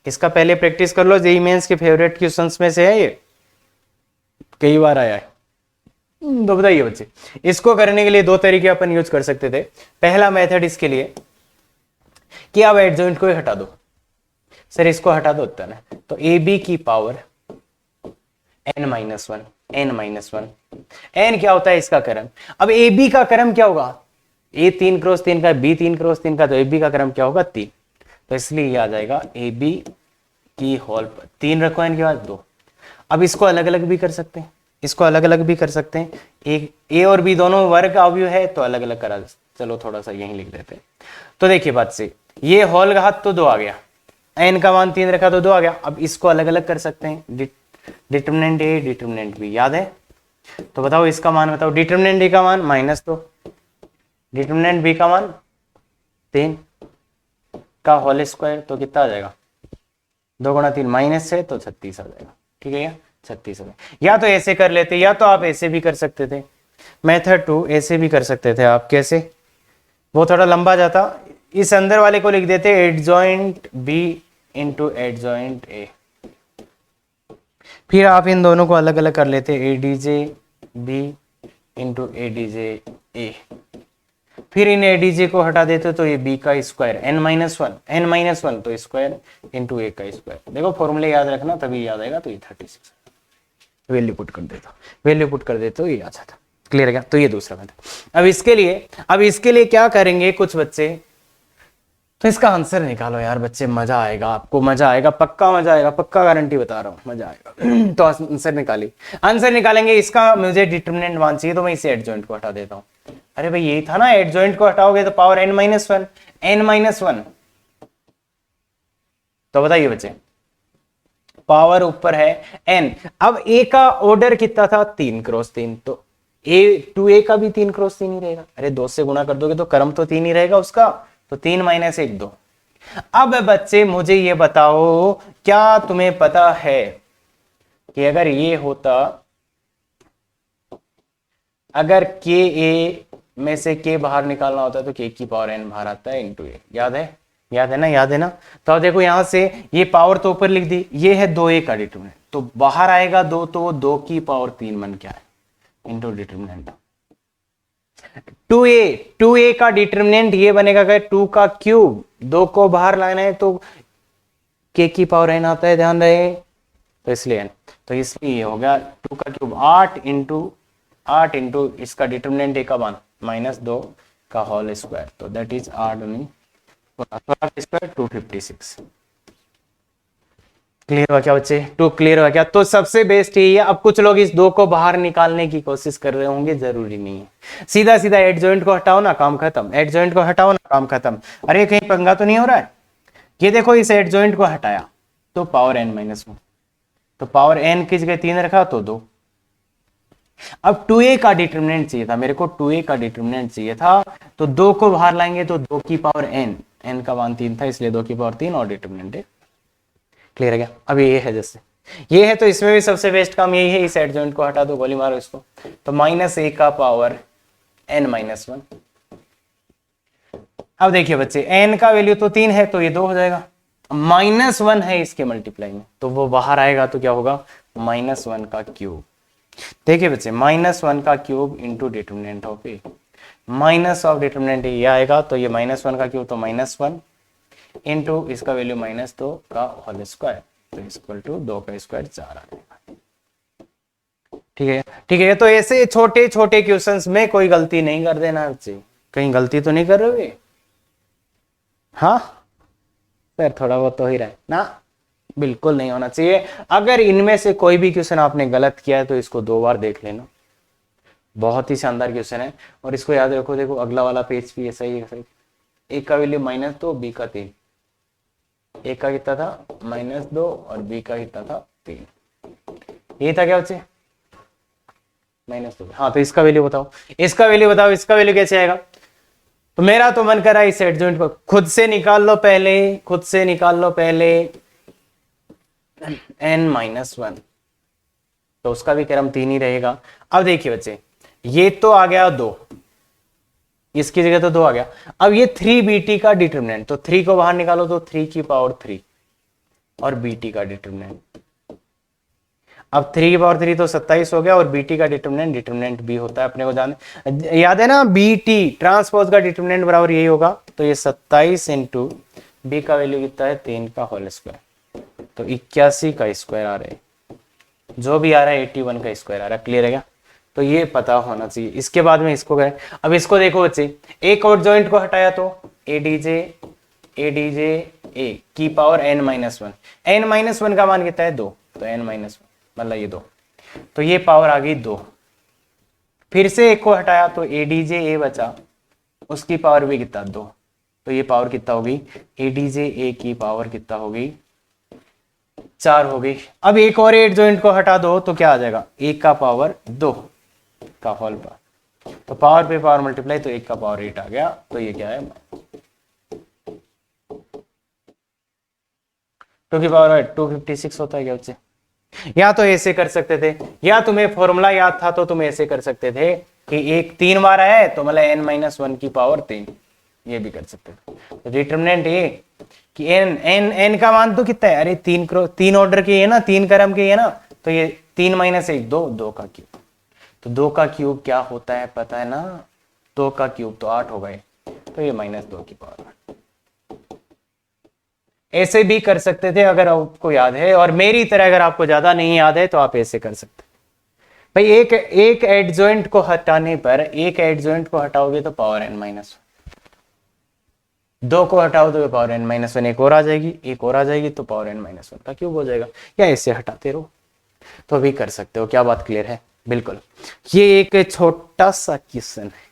इसका पहले प्रैक्टिस कर लो, जेईई मेंस के फेवरेट क्वेश्चंस में से है ये, कई बार आया है। तो बताइए बच्चे, इसको करने के लिए 2 तरीके अपन यूज कर सकते थे। पहला मेथड इसके लिए कि आप एडजॉइंट को ही हटा दो। सर इसको हटा दो उत्तर है, तो ए बी की पावर n-1, n-1, n क्या होता है इसका क्रम। अब ए बी का क्रम क्या होगा, ए 3 क्रॉस 3 का, बी 3 क्रॉस 3 का, तो ए बी का क्रम क्या होगा 3। तो इसलिए ये आ जाएगा ए बी की होल पर 3 रखो, n के बाद 2। अब इसको अलग अलग भी कर सकते हैं, इसको अलग अलग भी कर सकते हैं। एक ए और बी दोनों वर्ग अवयव है तो अलग अलग करा, चलो थोड़ा सा यहीं लिख देते हैं। तो देखिए बात से, ये होल घात तो 2 आ गया, n का मान 3 रखा तो 2 आ गया। अब इसको अलग अलग कर सकते हैं, डिटरमिनेंट ए डिटरमिनेंट बी याद है, तो बताओ इसका मान बताओ। डिटरमिनेंट ए का मान -2, डिटरमिनेंट बी का मान 3 का होल स्क्वायर, तो कितना आ जाएगा 2 गुणा 3 माइनस है तो 36 आ जाएगा। ठीक है, 36 आ जाएगा। या तो ऐसे कर लेते, या तो आप ऐसे भी कर सकते थे, मेथड 2 ऐसे भी कर सकते थे आप। कैसे, वो थोड़ा लंबा जाता, इस अंदर वाले को लिख देते adjoint B into adjoint A, फिर आप इन दोनों को अलग अलग कर लेते, A D J B into A D J A, फिर इन ए डी जे को हटा देते तो ये बी का स्क्वायर n-1 तो स्क्वायर इंटू ए का स्क्वायर। देखो फॉर्मूले याद रखना तभी याद आएगा। तो ये 36 वैल्यू पुट कर देता, वैल्यू पुट कर देते तो ये आ जाता। क्लियर है क्या, तो ये दूसरा मेथड। अब इसके लिए क्या करेंगे कुछ बच्चे, तो इसका आंसर निकालो यार बच्चे, मजा आएगा आपको, मजा आएगा, पक्का मजा आएगा, पक्का गारंटी बता रहा हूं, मजा आएगा। तो आंसर निकालिए, आंसर निकालेंगे। इसका मुझे डिटरमिनेंट मान चाहिए तो मैं इसे एडजॉइंट को हटा देता हूं। अरे भाई यही था ना, एडजॉइंट को हटाओगे तो पावर n-1, तो बताइए बच्चे, पावर ऊपर है n। अब a का ऑर्डर कितना था 3 क्रॉस 3, तो a का भी 3 क्रॉस 3 ही रहेगा। अरे 2 से गुणा कर दोगे तो क्रम तो 3 ही रहेगा उसका, तो 3 - 1 2। अब बच्चे मुझे ये बताओ, क्या तुम्हें पता है कि अगर ये होता, अगर के ए में से के बाहर निकालना होता तो के की पावर n बाहर आता है इंटू ए, याद है, याद है ना। तो देखो यहां से ये पावर तो ऊपर लिख दी, ये है 2a का डिटरमिनेंट, तो बाहर आएगा 2, तो 2 की पावर 3 बन क्या है इंटू डिटरमिनेंट 2a का डिटरमिनेंट ये बनेगा, 2 का क्यूब, 2 को बाहर लाना है तो k की पावर n आता है, ध्यान रहे, तो इसलिए n, तो इसलिए ये हो गया 2 का क्यूब 8 इंटू इसका डिटरमिनेंट a का मान -2 का होल स्क्वायर, तो दैट इज 8 स्क्वायर 256। क्लियर हुआ क्या बच्चे, 2 क्लियर हुआ क्या। तो सबसे बेस्ट यही है। अब कुछ लोग इस 2 को बाहर निकालने की कोशिश कर रहे होंगे, जरूरी नहीं है, सीधा सीधा एडजॉइंट को हटाओ ना, काम खत्म, एडजॉइंट को हटाओ ना, काम खत्म। अरे कहीं पंगा तो नहीं हो रहा है। ये देखो इस एडजॉइंट को हटाया तो पावर n-1, तो पावर n किस जगह 3 रखा तो 2। अब 2a का डिटरमिनेंट चाहिए था मेरे को, 2a का डिटरमिनेंट चाहिए था, तो 2 को बाहर लाएंगे तो 2 की पावर n का मान 3 था इसलिए 2 की पावर 3 और डिटरमिनेंट है। क्लियर है क्या। अब ये है, जैसे ये है तो इसमें भी सबसे बेस्ट काम यही है, इस एडजॉइंट को हटा दो, गोली मारो इसको, तो -a का पावर n-1। अब देखिए बच्चे, n का वैल्यू तो 3 है तो ये 2 हो जाएगा, -1 है इसके मल्टीप्लाई में, तो वो बाहर आएगा तो क्या होगा -1 का क्यूब। देखिए बच्चे, -1 का cube into determinant of A, minus of determinant ये आएगा, तो ये -1 का क्यूब तो -1 इंटू इसका वैल्यू -2 का होल स्क्वायर, तो इक्वल टू 2 का स्क्वायर 4 आ जाएगा। ठीक है। तो ऐसे छोटे छोटे क्वेश्चंस में कोई गलती नहीं कर देना बच्चे, कहीं गलती तो नहीं कर रहे हो। हाँ सर थोड़ा बहुत तो ही रहा है ना, बिल्कुल नहीं होना चाहिए। अगर इनमें से कोई भी क्वेश्चन आपने गलत किया है तो इसको 2 बार देख लेना, बहुत ही शानदार क्वेश्चन है। और इसको याद रखो, देखो अगला वाला पेज भी ऐसा ही है, ए का वैल्यू -2 बी का 3, ए का कितना था -2 और बी का कितना था 3, ये था क्या बच्चे -2। हाँ तो इसका वैल्यू बताओ, इसका वैल्यू कैसे आएगा। तो मेरा तो मन कर रहा है इस एडजॉइंट को खुद से निकाल लो पहले, n-1 तो उसका भी क्रम 3 ही रहेगा। अब देखिए बच्चे, ये तो आ गया 2, इसकी जगह तो 2 आ गया। अब ये 3bt का डिटरमिनेंट, तो 3 को बाहर निकालो तो 3 की पावर 3 और bt का डिटरमिनेंट। अब 3 की पावर 3 तो 27 हो गया, और bt का डिटरमिनेंट भी होता है अपने को याद है ना, bt ट्रांसपोज का डिटरमिनेंट बराबर यही होगा। तो ये 27 इंटू b का वैल्यू कितना है 3 का होल स्क्वायर, तो 81 का स्क्वायर आ रहा है, जो भी आ रहा है 81 का स्क्वायर आ रहा है। क्लियर है क्या? तो ये पता होना चाहिए। इसके बाद में इसको करें। अब इसको देखो बच्चे, एक और जॉइंट को हटाया तो एडीजे ए की पावर n-1, n-1 का मान कितना है 2, तो n-1 मतलब ये 2, तो ये पावर आ गई 2। फिर से एक को हटाया तो एडीजे ए बचा, उसकी पावर भी कितना 2, तो ये पावर कितना होगी एडीजे ए की पावर कितना होगी 4 हो गई। अब एक और 8 जॉइंट को हटा दो तो क्या आ जाएगा 1 का पावर 2 का होल पावर, तो पावर पे पावर मल्टीप्लाई, तो 1 का पावर 8 आ गया। तो ये क्या है 2 की पावर 256 होता है क्या बच्चे? या तो ऐसे कर सकते थे, या तुम्हें फॉर्मूला याद था तो तुम ऐसे कर सकते थे कि एक 3 बार है तो मतलब n-1 की पावर 3, ये भी कर सकते थे। तो डिटरमिनेंट ये कि n का मान तो कितना है, अरे 3 ऑर्डर के है ना, 3 क्रम के है ना, तो ये 3 - 1 2 का क्यूब, तो 2 का क्यूब क्या होता है पता है ना, 2 का क्यूब तो 8 हो गए, तो ये -2 की पावर। ऐसे भी कर सकते थे अगर आपको याद है, और मेरी तरह अगर आपको ज्यादा नहीं याद है तो आप ऐसे कर सकते भाई। एक एडजॉइंट को हटाने पर, एक एडजॉइंट को हटाओगे तो पावर n-1, 2 को हटाओ तो पावर n-1 एक और आ जाएगी, एक और आ जाएगी, तो पावर n-1 का क्यूब हो जाएगा। या ऐसे हटाते रहो तो भी कर सकते हो। क्या बात क्लियर है? बिल्कुल। ये एक छोटा सा क्वेश्चन है,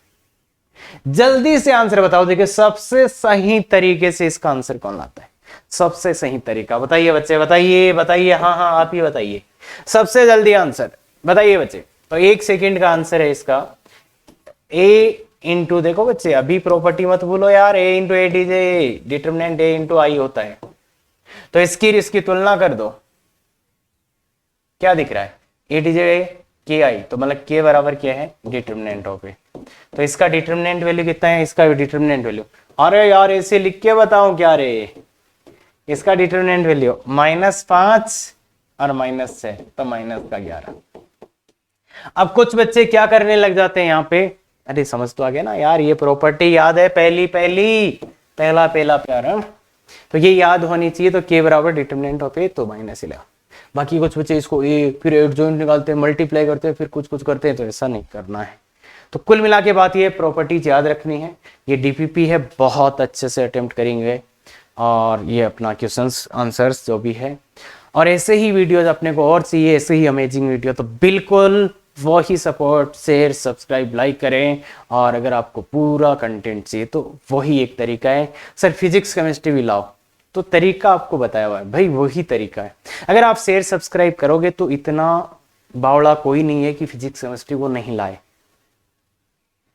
जल्दी से आंसर बताओ। देखिए सबसे सही तरीके से इसका आंसर कौन लाता है, सबसे सही तरीका बताइए बच्चे, बताइए। हाँ हाँ आप ही बताइए, सबसे जल्दी आंसर बताइए बच्चे। तो 1 सेकंड का आंसर है इसका a इंटू, देखो बच्चे अभी प्रॉपर्टी मत भूलो यार, a into A D J, determinant a into I होता है। तो इसकी तुलना कर दो, क्या दिख रहा है ए डीजे के आई, तो मतलब के बराबर क्या है डिटरमिनेंट ऑफ ए। तो इसका डिटरमिनेंट वैल्यू कितना है, इसका डिटरमिनेंट वैल्यू, अरे यार ऐसे लिख के बताओ क्या रे, इसका डिटरमिनेंट वैल्यू -5 और -6, तो -11। अब कुछ बच्चे क्या करने लग जाते हैं यहाँ पे, अरे समझ तो आ गया ना यार, ये प्रॉपर्टी याद है, पहला प्यार है, तो ये याद होनी चाहिए। तो के बराबर डिटरमिनेंट ऑफ ए, तो -11। बाकी कुछ बच्चे इसको ए फिर एडजॉइंट निकालते हैं, मल्टीप्लाई करते हैं, फिर कुछ करते हैं, तो ऐसा नहीं करना है। तो कुल मिला के बात ये प्रॉपर्टीज याद रखनी है। ये डीपीपी है, बहुत अच्छे से अटेम्प्ट करेंगे, और ये अपना क्वेश्चंस आंसर्स जो भी है, और ऐसे ही वीडियोज अपने को और चाहिए, ऐसे ही अमेजिंग वीडियो, तो बिल्कुल वही सपोर्ट, शेयर, सब्सक्राइब, लाइक करें। और अगर आपको पूरा कंटेंट चाहिए तो वही एक तरीका है। सर फिजिक्स केमिस्ट्री भी लाओ, तो तरीका आपको बताया हुआ है भाई, वही तरीका है। अगर आप शेयर सब्सक्राइब करोगे तो इतना बावड़ा कोई नहीं है कि फिजिक्स केमिस्ट्री को नहीं लाए।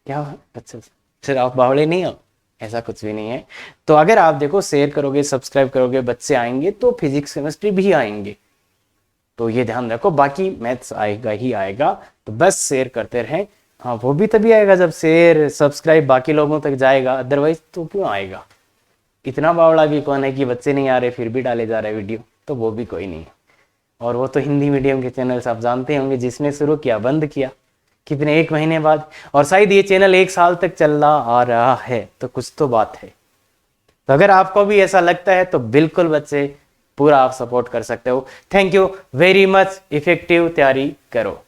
क्या अच्छा सर आप बावड़े नहीं हो, ऐसा कुछ भी नहीं है। तो अगर आप देखो शेयर करोगे, सब्सक्राइब करोगे, बच्चे आएंगे तो फिजिक्स केमिस्ट्री भी आएंगे, तो ये ध्यान रखो। बाकी मैथ्स आएगा ही आएगा, तो बस शेयर करते रहें। हाँ वो भी तभी आएगा जब शेयर सब्सक्राइब बाकी लोगों तक जाएगा, अदरवाइज तो क्यों आएगा। इतना बावड़ा भी कौन है कि बच्चे नहीं आ रहे फिर भी डाले जा रहे वीडियो, तो वो भी कोई नहीं है। और वो तो हिंदी मीडियम के चैनल्स आप जानते होंगे, जिसने शुरू किया बंद किया कितने 1 महीने बाद, और शायद ये चैनल 1 साल तक चल रहा आ रहा है, तो कुछ तो बात है। तो अगर आपको भी ऐसा लगता है तो बिल्कुल बच्चे पूरा आप सपोर्ट कर सकते हो। Thank you very much. Effective तैयारी करो।